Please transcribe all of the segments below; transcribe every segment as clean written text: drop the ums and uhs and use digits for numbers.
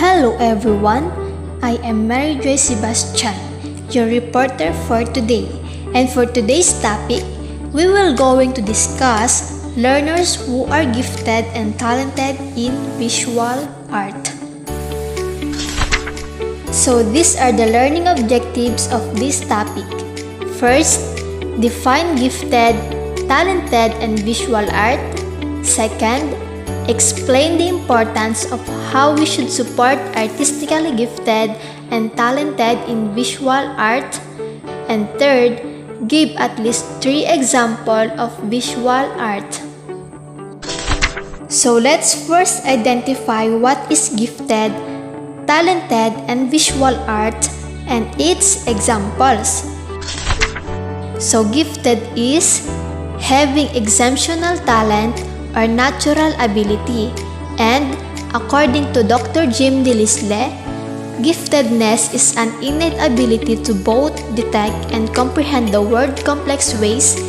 Hello everyone, I am Mary Joy Sebastian, your reporter for today. And for today's topic, we will going to discuss learners who are gifted and talented in visual art. So these are the learning objectives of this topic. First, define gifted, talented, and visual art. Second, explain the importance of how we should support artistically gifted and talented in visual art. And third, give at least 3 examples of visual art. So let's first identify what is gifted, talented, and visual art and its examples. So gifted is having exceptional talent or natural ability, and according to Dr. Jim Delisle, giftedness is an innate ability to both detect and comprehend the world complex ways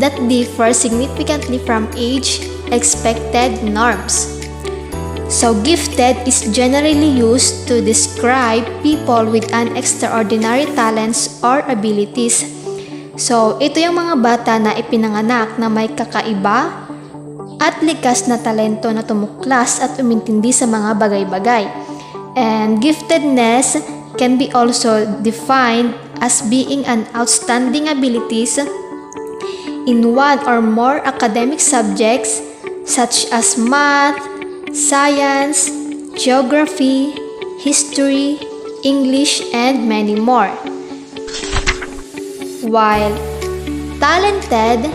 that differ significantly from age-expected norms. So gifted is generally used to describe people with an extraordinary talents or abilities. So ito yung mga bata na ipinanganak na may kakaiba at likas na talento na tumuklas at umintindi sa mga bagay-bagay. And giftedness can be also defined as being an outstanding abilities in one or more academic subjects such as math, science, geography, history, English, and many more. While talented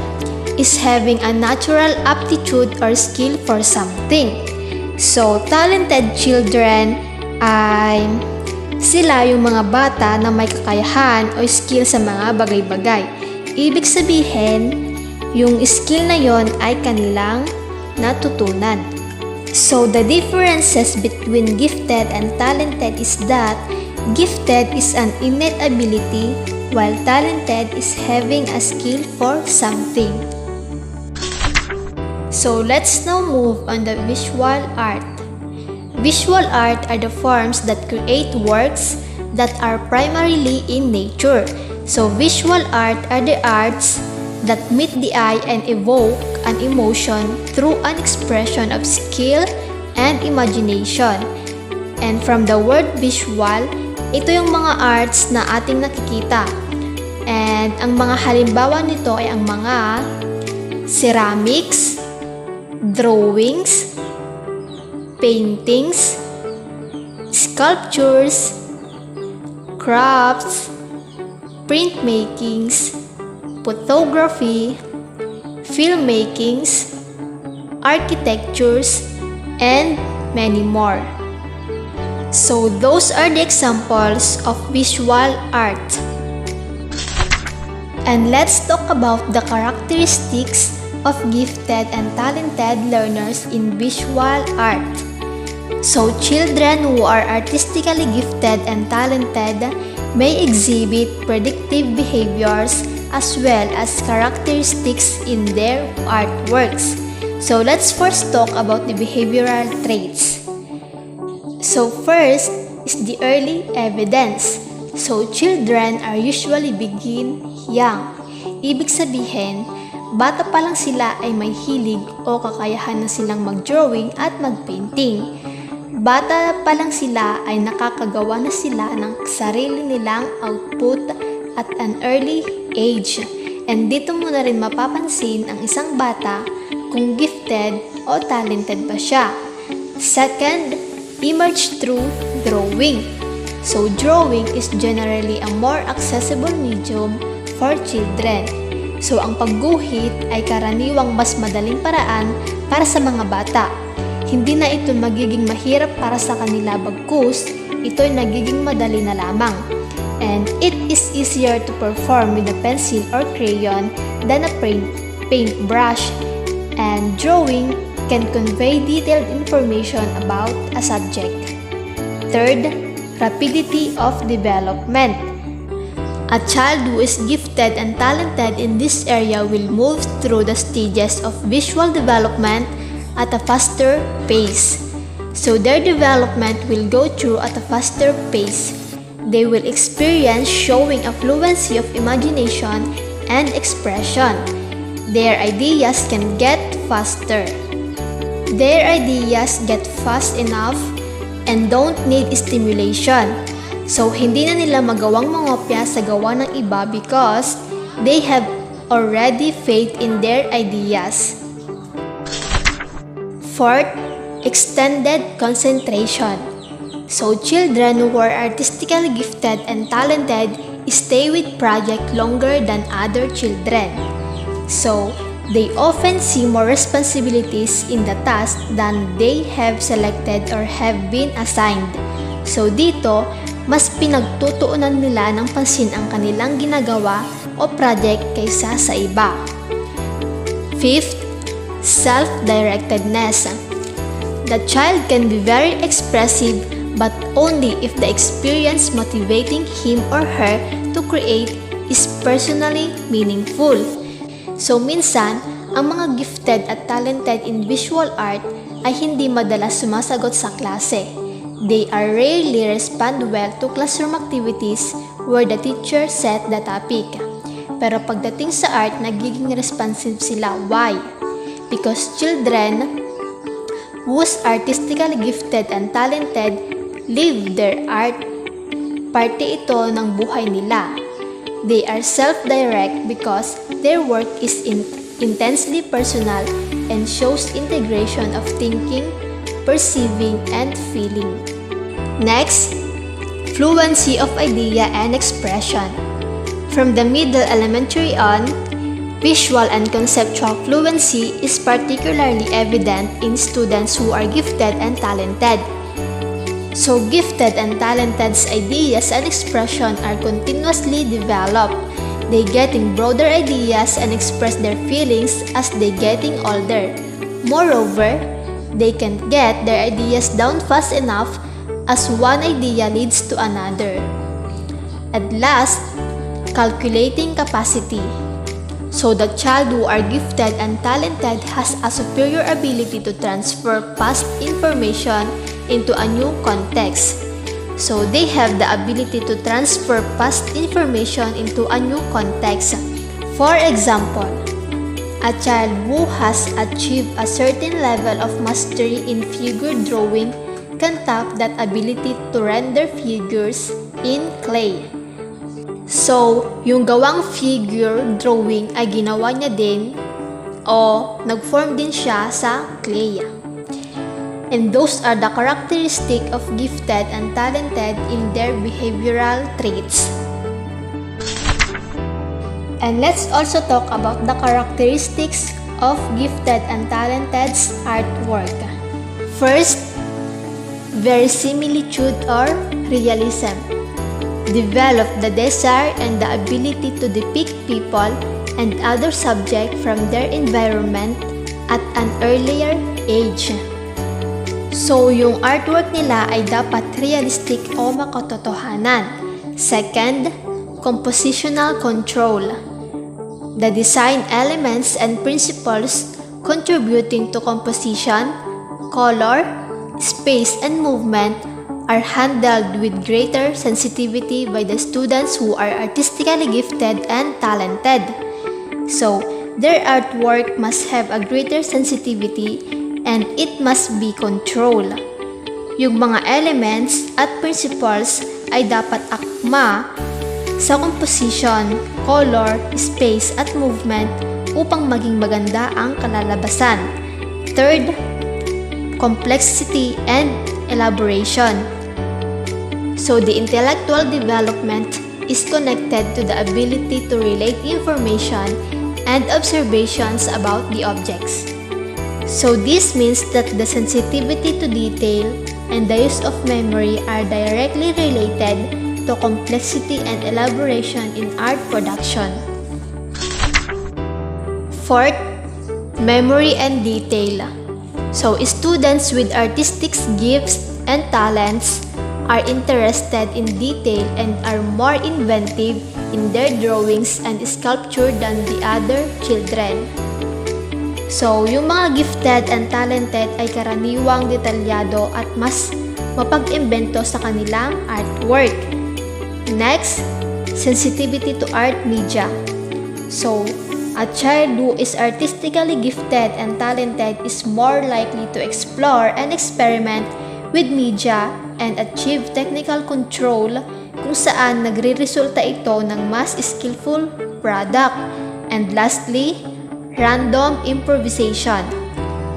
is having a natural aptitude or skill for something. So, talented children ay sila yung mga bata na may kakayahan o skill sa mga bagay-bagay. Ibig sabihin, yung skill na yon ay kanilang natutunan. So, the differences between gifted and talented is that gifted is an innate ability while talented is having a skill for something. So let's now move on the visual art. Visual art are the forms that create works that are primarily in nature. So visual art are the arts that meet the eye and evoke an emotion through an expression of skill and imagination. And from the word visual, ito yung mga arts na ating nakikita. And ang mga halimbawa nito ay ang mga ceramics, drawings, paintings, sculptures, crafts, printmakings, photography, filmmakings, architectures, and many more. So those are the examples of visual art. And let's talk about the characteristics of gifted and talented learners in visual art. So children who are artistically gifted and talented may exhibit predictive behaviors as well as characteristics in their artworks. So let's first talk about the behavioral traits. So first is the early evidence. So children are usually begin young. Ibig sabihin, bata pa lang sila ay may hilig o kakayahan na silang mag-drawing at mag-painting. Bata pa lang sila ay nakakagawa na sila ng sarili nilang output at an early age. And dito mo na rin mapapansin ang isang bata kung gifted o talented ba siya. Second, emerge through drawing. So drawing is generally a more accessible medium for children. So, ang pagguhit ay karaniwang mas madaling paraan para sa mga bata. Hindi na ito magiging mahirap para sa kanila bagkus, ito ay nagiging madali na lamang. And it is easier to perform with a pencil or crayon than a paintbrush. And drawing can convey detailed information about a subject. Third, rapidity of development. A child who is gifted and talented in this area will move through the stages of visual development at a faster pace. So their development will go through at a faster pace. They will experience showing a fluency of imagination and expression. Their ideas can get faster. Their ideas get fast enough and don't need stimulation. So hindi na nila magawang mangopya sa gawa ng iba because they have already faith in their ideas. Fourth, extended concentration. So children who are artistically gifted and talented stay with project longer than other children. So they often see more responsibilities in the task than they have selected or have been assigned. So dito, mas pinagtutuunan nila ng pansin ang kanilang ginagawa o project kaysa sa iba. Fifth, self-directedness. The child can be very expressive but only if the experience motivating him or her to create is personally meaningful. So minsan, ang mga gifted at talented in visual art ay hindi madalas sumasagot sa klase. They are rarely respond well to classroom activities where the teacher set the topic. Pero pagdating sa art, nagiging responsive sila. Why? Because children who's artistically gifted and talented live their art. Parte ito ng buhay nila. They are self-direct because their work is intensely personal and shows integration of thinking, perceiving, and feeling. Next, fluency of idea and expression. From the middle elementary on, visual and conceptual fluency is particularly evident in students who are gifted and talented. So gifted and talented's ideas and expression are continuously developed. They getting broader ideas and express their feelings as they getting older. Moreover, they can get their ideas down fast enough as one idea leads to another. At last, calculating capacity. So the child who are gifted and talented has a superior ability to transfer past information into a new context. So they have the ability to transfer past information into a new context. For example, a child who has achieved a certain level of mastery in figure drawing can tap that ability to render figures in clay. So, yung gawang figure drawing ay ginawa niya din o nag-form din siya sa clay. And those are the characteristics of gifted and talented in their behavioral traits. And let's also talk about the characteristics of gifted and talented's artwork. First, verisimilitude or realism. Develop the desire and the ability to depict people and other subjects from their environment at an earlier age. So, yung artwork nila ay dapat realistic o makatotohanan. Second, compositional control. The design elements and principles contributing to composition, color, space, and movement are handled with greater sensitivity by the students who are artistically gifted and talented. So, their artwork must have a greater sensitivity and it must be controlled. Yung mga elements at principles ay dapat akma sa composition, color, space at movement upang maging maganda ang kalalabasan. Third, complexity and elaboration. So the intellectual development is connected to the ability to relate information and observations about the objects. So this means that the sensitivity to detail and the use of memory are directly related to complexity and elaboration in art production. Fourth, memory and detail. So students with artistic gifts and talents are interested in detail and are more inventive in their drawings and sculpture than the other children. So, yung mga gifted and talented ay karaniwang detalyado at mas mapag-imbento sa kanilang artwork. Next, sensitivity to art media. So, a child who is artistically gifted and talented is more likely to explore and experiment with media and achieve technical control kung saan nagre-resulta ito ng mas skillful product. And lastly, random improvisation.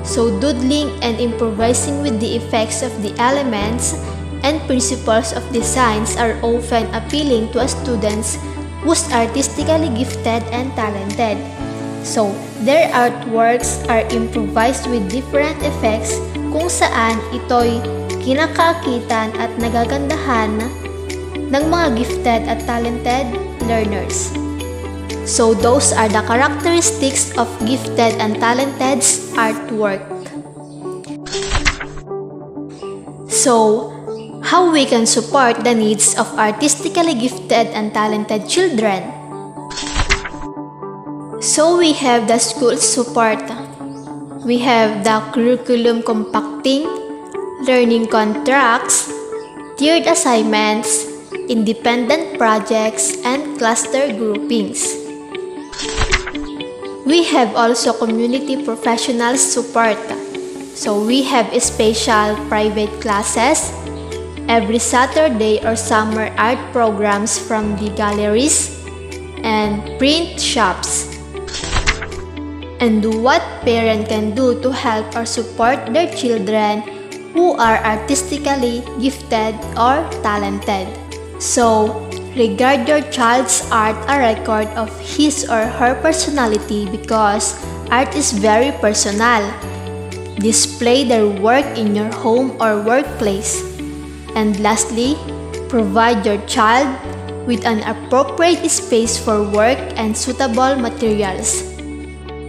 So, doodling and improvising with the effects of the elements and principles of designs are often appealing to students who's artistically gifted and talented. So, their artworks are improvised with different effects kung saan ito'y kinakakitan at nagagandahan ng mga gifted at talented learners. So, those are the characteristics of gifted and talented's artwork. So, how we can support the needs of artistically gifted and talented children? So, we have the school support. We have the curriculum compacting, learning contracts, tiered assignments, independent projects, and cluster groupings. We have also community professionals support. So we have special private classes every Saturday or summer art programs from the galleries and print shops. And what parent can do to help or support their children who are artistically gifted or talented. So, regard your child's art a record of his or her personality because art is very personal. Display their work in your home or workplace. And lastly, provide your child with an appropriate space for work and suitable materials.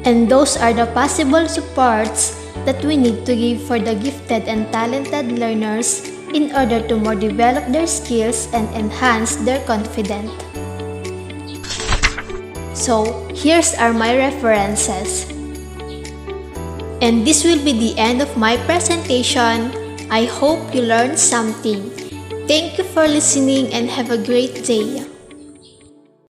And those are the possible supports that we need to give for the gifted and talented learners in order to more develop their skills and enhance their confidence. So, here's are my references. And this will be the end of my presentation. I hope you learned something. Thank you for listening and have a great day.